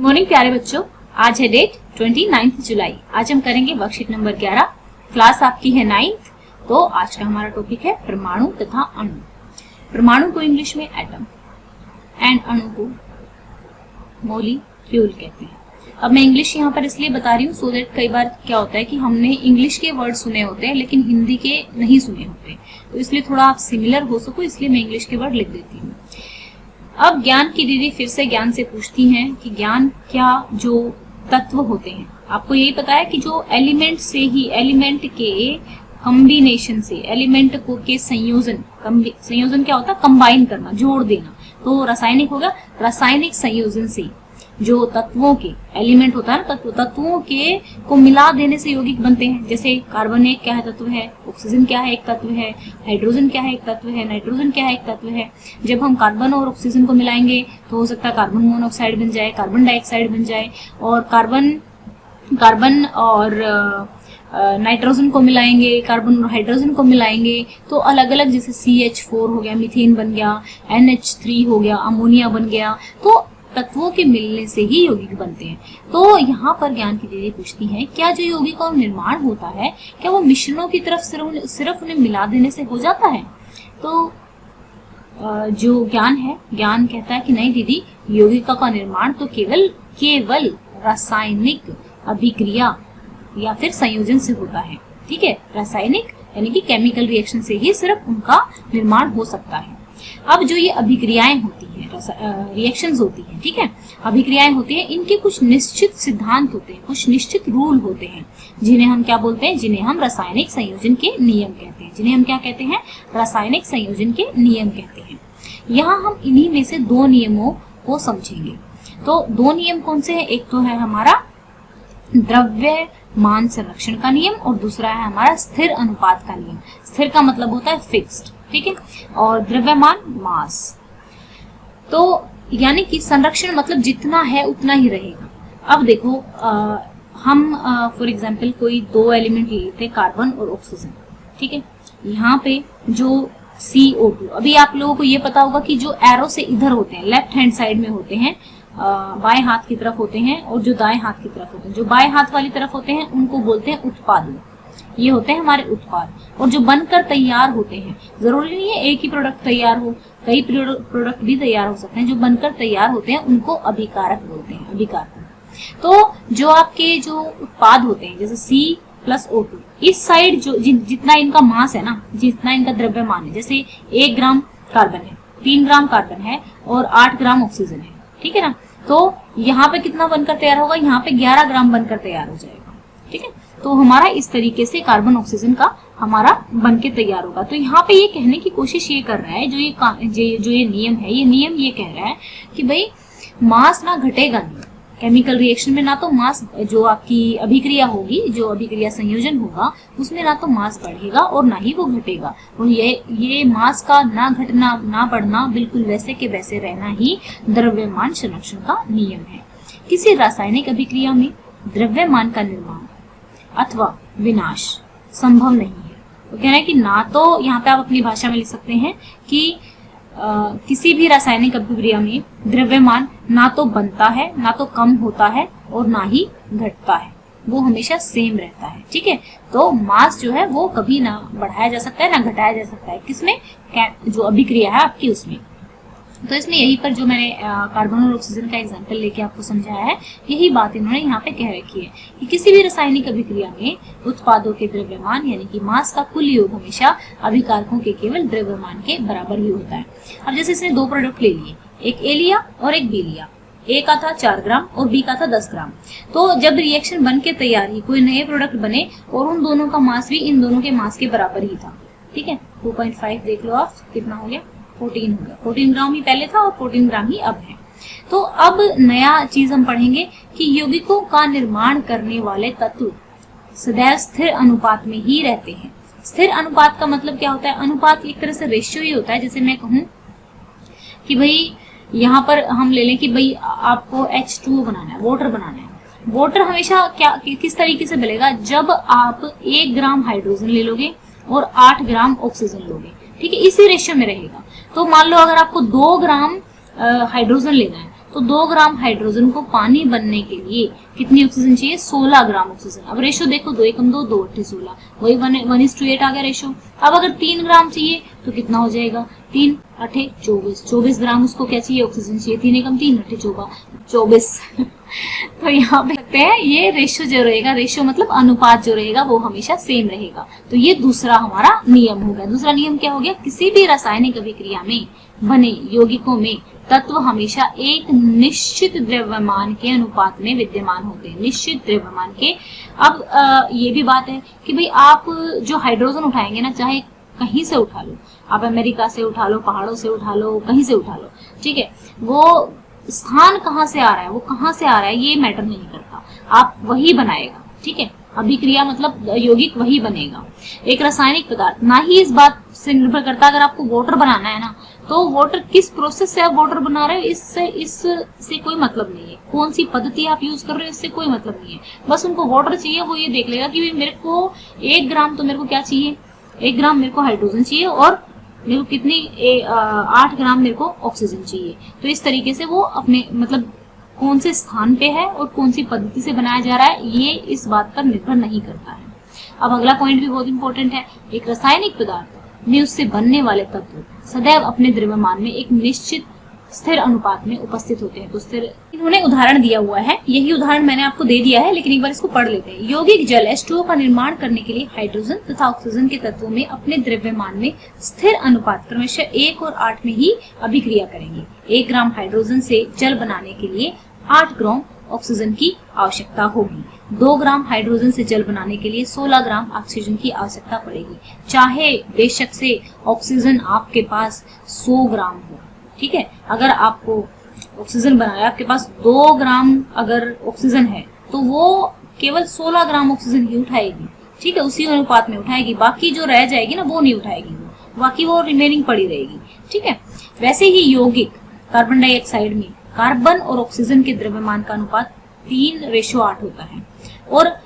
Morning प्यारे बच्चों, आज है डेट 29 जुलाई। आज हम करेंगे वर्कशीट नंबर 11। क्लास आपकी है 9th। तो आज का हमारा टॉपिक है परमाणु तथा अणु। परमाणु को इंग्लिश में एटम एंड अणु को मॉलिक्यूल कहते हैं। अब मैं इंग्लिश यहाँ पर इसलिए बता रही हूँ सो दैट कई बार क्या होता है कि हमने इंग्लिश के वर्ड सुने होते हैं लेकिन हिंदी के नहीं सुने होते, तो इसलिए थोड़ा आप सिमिलर हो सको इसलिए मैं इंग्लिश के वर्ड लिख देती हूँ। अब ज्ञान की दीदी फिर से ज्ञान से पूछती हैं कि ज्ञान क्या जो तत्व होते हैं। आपको यही पता है कि जो एलिमेंट से ही एलिमेंट के कॉम्बिनेशन से एलिमेंट को के संयोजन क्या होता है? कंबाइन करना, जोड़ देना। तो रासायनिक होगा, रासायनिक संयोजन से जो तत्वों के एलिमेंट होता है ना, तत्वों के को मिला देने से यौगिक बनते हैं। जैसे कार्बन एक क्या है तत्व है, ऑक्सीजन क्या है एक तत्व है, हाइड्रोजन क्या है एक तत्व है, नाइट्रोजन क्या है एक तत्व है। जब हम कार्बन और ऑक्सीजन को मिलाएंगे तो हो सकता है कार्बन मोनोऑक्साइड बन जाए, कार्बन डाइऑक्साइड बन जाए। और कार्बन और नाइट्रोजन को मिलाएंगे, कार्बन और हाइड्रोजन को मिलाएंगे तो अलग अलग, जैसे CH4 हो गया, मीथेन बन गया, NH3 हो गया, अमोनिया बन गया। तो तत्वों के मिलने से ही यौगिक बनते हैं। तो यहाँ पर ज्ञान की दीदी पूछती है, क्या जो यौगिक का निर्माण होता है क्या वो मिश्रणों की तरफ सिर्फ उन्हें मिला देने से हो जाता है? तो जो ज्ञान है, ज्ञान कहता है कि नहीं दीदी, यौगिका का निर्माण तो केवल रासायनिक अभिक्रिया या फिर संयोजन से होता है। ठीक है, रासायनिक यानी कि केमिकल रिएक्शन से ही सिर्फ उनका निर्माण हो सकता है। अब जो ये अभिक्रियाएं होती हैं, रिएक्शंस होती हैं, ठीक है, अभिक्रियाएं होती हैं, इनके कुछ निश्चित सिद्धांत होते हैं, कुछ निश्चित रूल होते हैं, जिन्हें हम क्या बोलते हैं? जिन्हें हम रासायनिक संयोजन के नियम कहते हैं। जिन्हें हम क्या कहते हैं? रासायनिक संयोजन के नियम कहते हैं। यहाँ हम इन्हीं में से दो नियमों को समझेंगे। तो दो नियम कौन से हैं? एक तो है हमारा द्रव्यमान संरक्षण का नियम और दूसरा है हमारा स्थिर अनुपात का नियम। स्थिर का मतलब होता है फिक्स्ड, ठीक है, और द्रव्यमान मास। तो यानी कि संरक्षण मतलब जितना है उतना ही रहेगा। अब देखो हम फॉर एग्जांपल कोई दो एलिमेंट ले लेते हैं, कार्बन और ऑक्सीजन, ठीक है। यहाँ पे जो CO2, अभी आप लोगों को ये पता होगा कि जो एरो से इधर होते हैं, लेफ्ट हैंड साइड में होते हैं, बाएं हाथ की तरफ होते हैं, और जो दाएं हाथ की तरफ होते हैं, जो बाएं हाथ वाली तरफ होते हैं उनको बोलते हैं उत्पाद। ये होते हैं हमारे उत्पाद। और जो बनकर तैयार होते हैं, जरूरी नहीं है एक ही प्रोडक्ट तैयार हो, कई प्रोडक्ट भी तैयार हो सकते हैं। जो बनकर तैयार होते हैं उनको अभिकारक बोलते हैं, अभिकारक। तो जो आपके जो उत्पाद होते हैं जैसे C+O2, इस साइड जो जितना इनका मास है ना, जितना इनका द्रव्यमान है, जैसे 1 ग्राम कार्बन है, 3 ग्राम कार्बन है और 8 ग्राम ऑक्सीजन है, ठीक है ना। तो यहाँ पे कितना बनकर तैयार होगा? यहाँ पे 11 ग्राम बनकर तैयार हो जाएगा, ठीक है। तो हमारा इस तरीके से कार्बन ऑक्सीजन का हमारा बनके तैयार होगा। तो यहाँ पे ये कहने की कोशिश ये कर रहा है, जो ये नियम है, ये नियम ये कह रहा है कि भाई मास ना घटेगा नहीं केमिकल रिएक्शन में, ना तो मास, जो आपकी अभिक्रिया होगी, जो अभिक्रिया संयोजन होगा उसमें ना तो मास बढ़ेगा और ना ही वो घटेगा। और ये मास का ना घटना ना बढ़ना, बिल्कुल वैसे के वैसे रहना ही द्रव्यमान संरक्षण का नियम है। किसी रासायनिक अभिक्रिया में द्रव्यमान का निर्माण अथवा विनाश संभव नहीं है। तो कहना है कि ना तो, यहाँ पे आप अपनी भाषा में लिख सकते हैं कि किसी भी रासायनिक अभिक्रिया में द्रव्यमान ना तो बनता है, ना तो कम होता है और ना ही घटता है, वो हमेशा सेम रहता है, ठीक है। तो मास जो है वो कभी ना बढ़ाया जा सकता है ना घटाया जा सकता है, किसमें? जो अभिक्रिया है आपकी उसमें। तो इसमें यही पर जो मैंने कार्बन और ऑक्सीजन का एग्जांपल लेके आपको समझाया है, यही बात इन्होंने यहाँ पे कह रखी है कि किसी भी रासायनिक अभिक्रिया में उत्पादों के द्रव्यमान यानी कि मास का कुल योग हमेशा अभिकारकों के केवल द्रव्यमान के बराबर ही होता है। अब जैसे इसने दो प्रोडक्ट ले लिए, एक A लिया और एक B लिया। A का था 4 ग्राम और B का था 10 ग्राम। तो जब रिएक्शन बन के तैयार ही कोई नए प्रोडक्ट बने और उन दोनों का मास भी इन दोनों के मास के बराबर ही था, ठीक है। 2.5 देख लो आप, कितना हो गया? 14 हो गया। 14 ग्राम ही पहले था और 14 ग्राम ही अब है। तो अब नया चीज हम पढ़ेंगे कि यौगिकों का निर्माण करने वाले तत्व सदैव स्थिर अनुपात में ही रहते हैं। स्थिर अनुपात का मतलब क्या होता है? अनुपात एक तरह से रेशियो ही होता है। जैसे मैं कहूँ कि भाई यहाँ पर हम ले लें कि भाई आपको H2O बनाना है, वाटर बनाना है। वाटर हमेशा किस तरीके से बनेगा? जब आप 1 ग्राम हाइड्रोजन ले लोगे और 8 ग्राम ऑक्सीजन लोगे, ठीक है, इसी रेशियो में रहेगा। तो मान लो अगर आपको 2 ग्राम हाइड्रोजन लेना है तो 2 ग्राम हाइड्रोजन को पानी बनने के लिए कितनी ऑक्सीजन चाहिए? 16 ग्राम ऑक्सीजन। अब रेशो देखो, 2 एकम 2, 2 8 16, वही 1:8 आ गया रेशो। अब अगर 3 ग्राम चाहिए तो कितना हो जाएगा? 3 8 24, 24 ग्राम उसको क्या चाहिए? ऑक्सीजन चाहिए। 3 एकम 3, 8 24। तो यहाँ पे लगते हैं ये रेशो जो रहेगा, रेशो मतलब अनुपात जो रहेगा वो हमेशा सेम रहेगा। तो ये दूसरा हमारा नियम हो गया। दूसरा नियम क्या हो गया? किसी भी रासायनिक अभिक्रिया में बने यौगिकों में तत्व हमेशा एक निश्चित द्रव्यमान के अनुपात में विद्यमान होते हैं, निश्चित द्रव्यमान के। अब ये भी बात है कि भाई आप जो हाइड्रोजन उठाएंगे ना, चाहे कहीं से उठा लो, आप अमेरिका से उठा लो, पहाड़ों से उठा लो, कहीं से उठा लो, ठीक है, वो स्थान कहाँ से आ रहा है, वो कहाँ से आ रहा है, ये मैटर नहीं करता, आप वही बनाएगा, ठीक है। अभिक्रिया मतलब यौगिक वही बनेगा। एक रासायनिक पदार्थ ना ही इस बात से निर्भर करता, अगर आपको वाटर बनाना है ना, तो वाटर किस प्रोसेस से आप वाटर बना रहे हो इससे कोई मतलब नहीं है। कौन सी पद्धति आप यूज कर रहे हो इससे कोई मतलब नहीं है। बस उनको वाटर चाहिए, वो ये देख लेगा कि मेरे को 1 ग्राम तो मेरे को क्या चाहिए, 1 ग्राम मेरे को हाइड्रोजन चाहिए और मेरे को कितनी 8 ग्राम मेरे को ऑक्सीजन चाहिए। तो इस तरीके से वो अपने मतलब कौन से स्थान पे है और कौन सी पद्धति से बनाया जा रहा है, ये इस बात पर निर्भर नहीं करता है। अब अगला पॉइंट भी बहुत इंपॉर्टेंट है। एक रासायनिक पदार्थ में उससे बनने वाले तत्व सदैव अपने द्रव्यमान में एक निश्चित स्थिर अनुपात में उपस्थित होते हैं। तो स्थिर, इन्होंने उदाहरण दिया हुआ है, यही उदाहरण मैंने आपको दे दिया है, लेकिन एक बार इसको पढ़ लेते हैं। यौगिक जल H2O का निर्माण करने के लिए हाइड्रोजन तथा ऑक्सीजन के तत्वों में अपने द्रव्यमान में स्थिर अनुपात क्रमशः 1 और 8 में ही अभिक्रिया करेंगे। 1 ग्राम हाइड्रोजन से जल बनाने के लिए 8 ग्राम ऑक्सीजन की आवश्यकता होगी। 2 ग्राम हाइड्रोजन से जल बनाने के लिए 16 ग्राम ऑक्सीजन की आवश्यकता पड़ेगी। चाहे बेशक से ऑक्सीजन आपके पास 100 ग्राम हो, ठीक है, अगर आपको ऑक्सीजन बनाया, आपके पास 2 ग्राम अगर ऑक्सीजन है तो वो केवल 16 ग्राम ऑक्सीजन ही उठाएगी, ठीक है, उसी अनुपात में उठाएगी। बाकी जो रह जाएगी ना वो नहीं उठाएगी, बाकी वो रिमेनिंग पड़ी रहेगी, ठीक है। वैसे ही यौगिक कार्बन डाइऑक्साइड में कार्बन और ऑक्सीजन के द्रव्यमान का अनुपात 3:8 होता है, और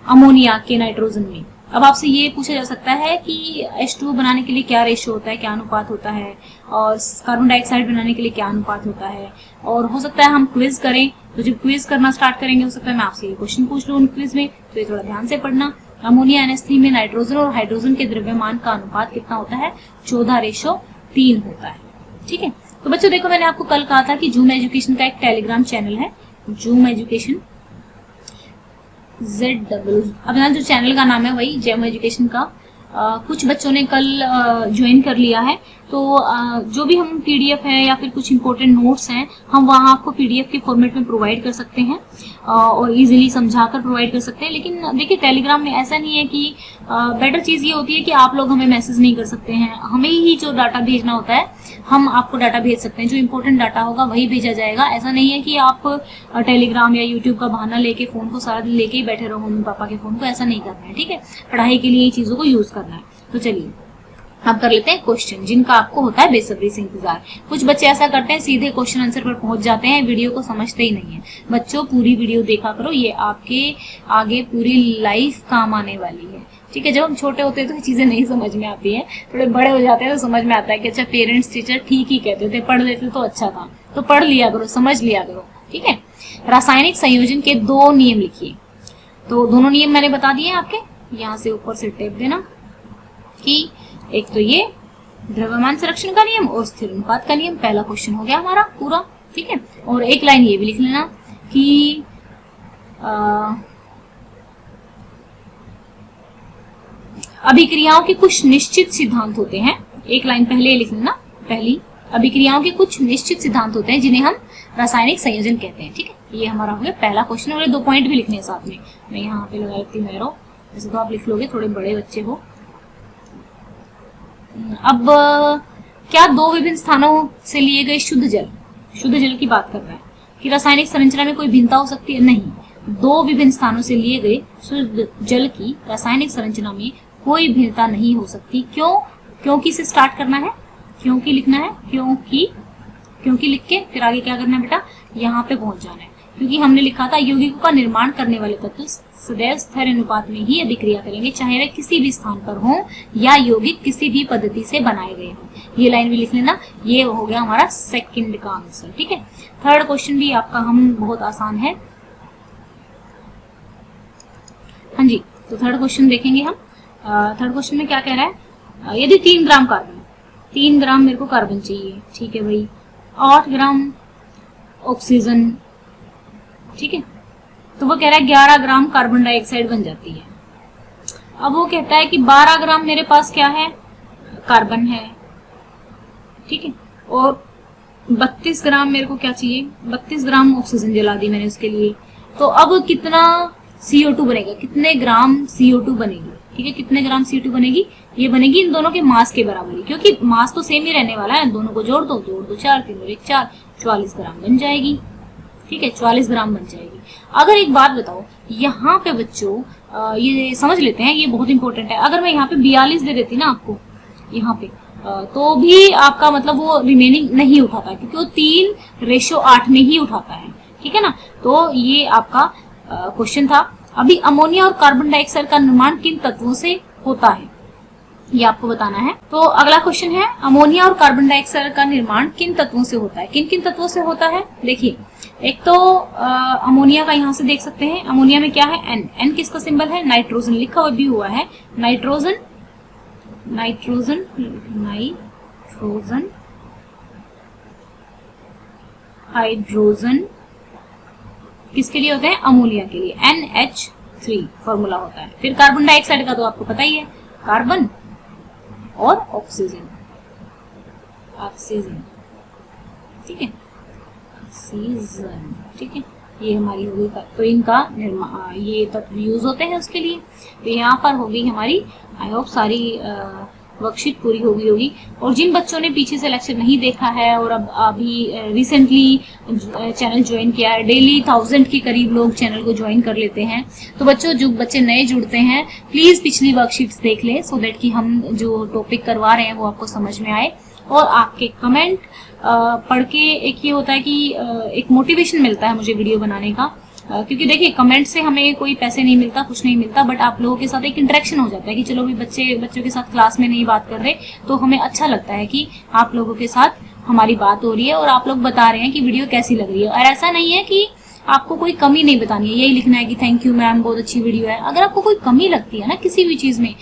अमोनिया के नाइट्रोजन में। अब आपसे ये पूछा जा सकता है कि H2O बनाने के लिए क्या रेशो होता है, क्या अनुपात होता है, और कार्बन डाइऑक्साइड बनाने के लिए क्या अनुपात होता है। और हो सकता है हम क्विज करें, तो जब क्विज करना स्टार्ट करेंगे हो सकता है मैं आपसे ये क्वेश्चन पूछ लूँ उन क्विज में, तो ये थोड़ा ध्यान से पढ़ना। अमोनिया NH3 में नाइट्रोजन और हाइड्रोजन के द्रव्यमान का अनुपात कितना होता है? 14:3 होता है, ठीक है। तो बच्चों देखो, मैंने आपको कल कहा था कि जूम एजुकेशन का एक टेलीग्राम चैनल है, जूम एजुकेशन ZW, अब यहाँ जो चैनल का नाम है वही जूम एजुकेशन का। कुछ बच्चों ने कल ज्वाइन कर लिया है, तो जो भी हम PDF है या फिर कुछ इंपॉर्टेंट नोट्स हैं हम वहाँ आपको PDF के फॉर्मेट में प्रोवाइड कर सकते हैं और इजीली समझाकर प्रोवाइड कर सकते हैं। लेकिन देखिए टेलीग्राम में ऐसा नहीं है कि बेटर चीज़ ये होती है कि आप लोग हमें मैसेज नहीं कर सकते हैं, हमें ही जो डाटा भेजना होता है हम आपको डाटा भेज सकते हैं, जो इंपॉर्टेंट डाटा होगा वही भेजा जाएगा। ऐसा नहीं है कि आप टेलीग्राम या यूट्यूब का बहाना लेके फ़ोन को सारा दिन लेके ही बैठे रहो मम्मी पापा के फ़ोन को, ऐसा नहीं करना है, ठीक है। पढ़ाई के लिए चीज़ों को यूज़ करना है। तो चलिए अब कर लेते हैं क्वेश्चन जिनका आपको होता है बेसब्री से इंतजार। कुछ बच्चे ऐसा करते हैं सीधे क्वेश्चन आंसर पर पहुंच जाते हैं, वीडियो को समझते ही नहीं है। बच्चों पूरी वीडियो देखा करो, ये आपके आगे पूरी लाइफ काम आने वाली है, ठीक है। जब हम छोटे होते हैं तो चीजें नहीं समझ में आती हैं, थोड़े बड़े हो जाते हैं तो समझ में आता है कि अच्छा पेरेंट्स टीचर ठीक ही कहते थे, पढ़ लेते तो अच्छा था, तो पढ़ लिया करो, समझ लिया करो, ठीक है। रासायनिक संयोजन के 2 नियम लिखिए। तो दोनों नियम मैंने बता दिए आपके, यहाँ से ऊपर से टेप देना कि एक तो ये द्रव्यमान संरक्षण का नियम और स्थिर अनुपात का नियम। पहला क्वेश्चन हो गया हमारा पूरा, ठीक है। और एक लाइन ये भी लिख लेना कि अभिक्रियाओं के कुछ निश्चित सिद्धांत होते हैं। एक लाइन पहले लिख लेना, पहली अभिक्रियाओं के कुछ निश्चित सिद्धांत होते हैं जिन्हें हम रासायनिक संयोजन कहते हैं, ठीक है। ये हमारा हो गया पहला क्वेश्चन, और 2 पॉइंट भी लिखने हैं साथ में। मैं यहाँ पे लगा लेती हूँ एरो, वैसे तो आप लिख लोगे, थोड़े बड़े बच्चे हो। अब क्या 2 विभिन्न स्थानों से लिए गए शुद्ध जल की बात कर रहा है कि रासायनिक संरचना में कोई भिन्नता हो सकती है? नहीं, 2 विभिन्न स्थानों से लिए गए शुद्ध जल की रासायनिक संरचना में कोई भिन्नता नहीं हो सकती। क्यों? क्योंकि से स्टार्ट करना है, क्योंकि लिखना है, क्योंकि लिख के फिर आगे क्या करना है बेटा, यहाँ पे पहुंच जाना है। क्योंकि हमने लिखा था यौगिकों का निर्माण करने वाले तत्व सदैव स्थिर अनुपात में ही अभिक्रिया करेंगे, चाहे वे किसी भी स्थान पर हों या यौगिक किसी भी पद्धति से बनाए गए हों। ये लाइन भी लिख लेना। ये हो गया हमारा सेकंड का आंसर। ठीक है, थर्ड क्वेश्चन भी आपका हम बहुत आसान है। हाँ जी, तो थर्ड क्वेश्चन देखेंगे हम। थर्ड क्वेश्चन में क्या कह रहा है, यदि 3 ग्राम कार्बन, 3 ग्राम मेरे को कार्बन चाहिए, ठीक है भाई, 8 ग्राम ऑक्सीजन, ठीक है, तो वो कह रहा है 11 ग्राम कार्बन डाइऑक्साइड बन जाती है। अब वो कहता है कि 12 ग्राम मेरे पास क्या है, कार्बन है, ठीक है, और 32 ग्राम मेरे को क्या चाहिए, 32 ग्राम ऑक्सीजन जला दी मैंने उसके लिए। तो अब कितना CO2 बनेगा, कितने ग्राम CO2 बनेगी, ठीक है, कितने ग्राम CO2 बनेगी, ये बनेगी इन दोनों के मास के बराबर ही, क्योंकि मास तो सेम ही रहने वाला है। दोनों को जोड़ दो 4 3 और 1 4, 44 ग्राम बन जाएगी। ठीक है, 44 ग्राम बन जाएगी। अगर एक बात बताओ, यहाँ पे बच्चों ये समझ लेते हैं, ये बहुत इंपॉर्टेंट है। अगर मैं यहाँ पे 42 दे देती ना आपको यहाँ पे, तो भी आपका मतलब वो रिमेनिंग नहीं उठाता, क्योंकि वो 3:8 में ही उठाता है। ठीक है ना, तो ये आपका क्वेश्चन था। अभी अमोनिया और कार्बन डाइऑक्साइड का निर्माण किन तत्वों से होता है, ये आपको बताना है। तो अगला क्वेश्चन है, अमोनिया और कार्बन डाइऑक्साइड का निर्माण किन तत्वों से होता है, किन किन तत्वों से होता है। देखिए, एक तो अमोनिया का यहाँ से देख सकते हैं, अमोनिया में क्या है, N किसका सिंबल है, नाइट्रोजन लिखा हुआ भी हुआ है, नाइट्रोजन नाइट्रोजन नाइट्रोजन हाइड्रोजन किसके लिए होते हैं, अमोनिया के लिए, NH3 फॉर्मूला होता है। फिर कार्बन डाइऑक्साइड का तो आपको पता ही है, कार्बन और ऑक्सीजन, ऑक्सीजन, ठीक है, ऑक्सीजन, ठीक है, ये हमारी होगी। तो इनका निर्माण, ये तत्व यूज होते हैं उसके लिए। तो यहाँ पर होगी हमारी, आई होप सारी वर्कशीट पूरी हो गई होगी। और जिन बच्चों ने पीछे से लेक्चर नहीं देखा है और अब अभी रिसेंटली चैनल ज्वाइन किया है, डेली 1000 के करीब लोग चैनल को ज्वाइन कर लेते हैं, तो बच्चों जो बच्चे नए जुड़ते हैं प्लीज पिछली वर्कशीट्स देख लें, सो दैट कि हम जो टॉपिक करवा रहे हैं वो आपको समझ में आए। और आपके कमेंट पढ़ के एक ये होता है कि एक मोटिवेशन मिलता है मुझे वीडियो बनाने का, क्योंकि देखिए कमेंट से हमें कोई पैसे नहीं मिलता, कुछ नहीं मिलता, बट आप लोगों के साथ एक इंटरेक्शन हो जाता है कि चलो भी बच्चों के साथ क्लास में नहीं बात कर रहे, तो हमें अच्छा लगता है कि आप लोगों के साथ हमारी बात हो रही है और आप लोग बता रहे हैं कि वीडियो कैसी लग रही है। और ऐसा नहीं है कि आपको कोई कमी नहीं बतानी है, यही लिखना है कि थैंक यू मैम, बहुत अच्छी वीडियो है। अगर आपको कोई कमी लगती है ना किसी भी चीज में,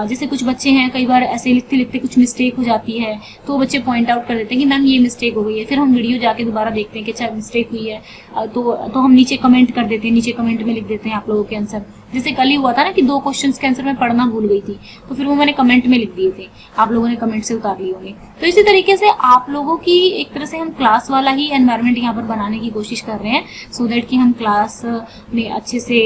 जैसे कुछ बच्चे हैं कई बार ऐसे लिखते लिखते कुछ मिस्टेक हो जाती है, तो बच्चे पॉइंट आउट कर देते हैं कि मैम ये मिस्टेक हो गई है, फिर हम वीडियो जाके दोबारा देखते हैं कि अच्छा मिस्टेक हुई है, तो हम नीचे कमेंट कर देते हैं, नीचे कमेंट में लिख देते हैं आप लोगों के आंसर। जैसे कल ही हुआ था ना कि 2 क्वेश्चंस के आंसर मैं पढ़ना भूल गई थी, तो फिर वो मैंने कमेंट में लिख दिए थे, आप लोगों ने कमेंट से उतार लिए होंगे। तो इसी तरीके से आप लोगों की एक तरह से हम क्लास वाला ही एनवायरनमेंट यहाँ पर बनाने की कोशिश कर रहे हैं, सो दैट कि हम क्लास में अच्छे से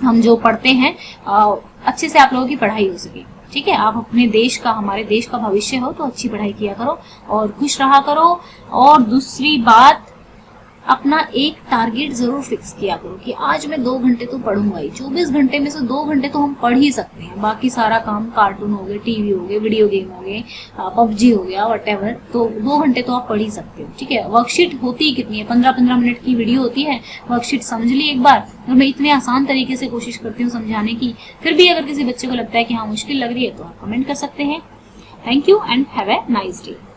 हम जो पढ़ते हैं अच्छे से आप लोगों की पढ़ाई हो सके। ठीक है, आप अपने देश का, हमारे देश का भविष्य हो, तो अच्छी पढ़ाई किया करो और खुश रहा करो। और दूसरी बात, अपना एक टारगेट जरूर फिक्स किया करो कि आज मैं 2 घंटे तो पढ़ूंगा ही। 24 घंटे में से 2 घंटे तो हम पढ़ ही सकते हैं, बाकी सारा काम कार्टून हो गए, टीवी हो गए, वीडियो गेम हो गए, PUBG हो गया, व्हाटएवर, तो 2 घंटे तो आप पढ़ ही सकते हो। ठीक है, वर्कशीट होती ही कितनी है, 15-15 मिनट की वीडियो होती है, वर्कशीट समझ ली एक बार। और मैं इतने आसान तरीके से कोशिश करती हूँ समझाने की, फिर भी अगर किसी बच्चे को लगता है कि हाँ मुश्किल लग रही है, तो आप कमेंट कर सकते हैं। Thank you and have a nice day.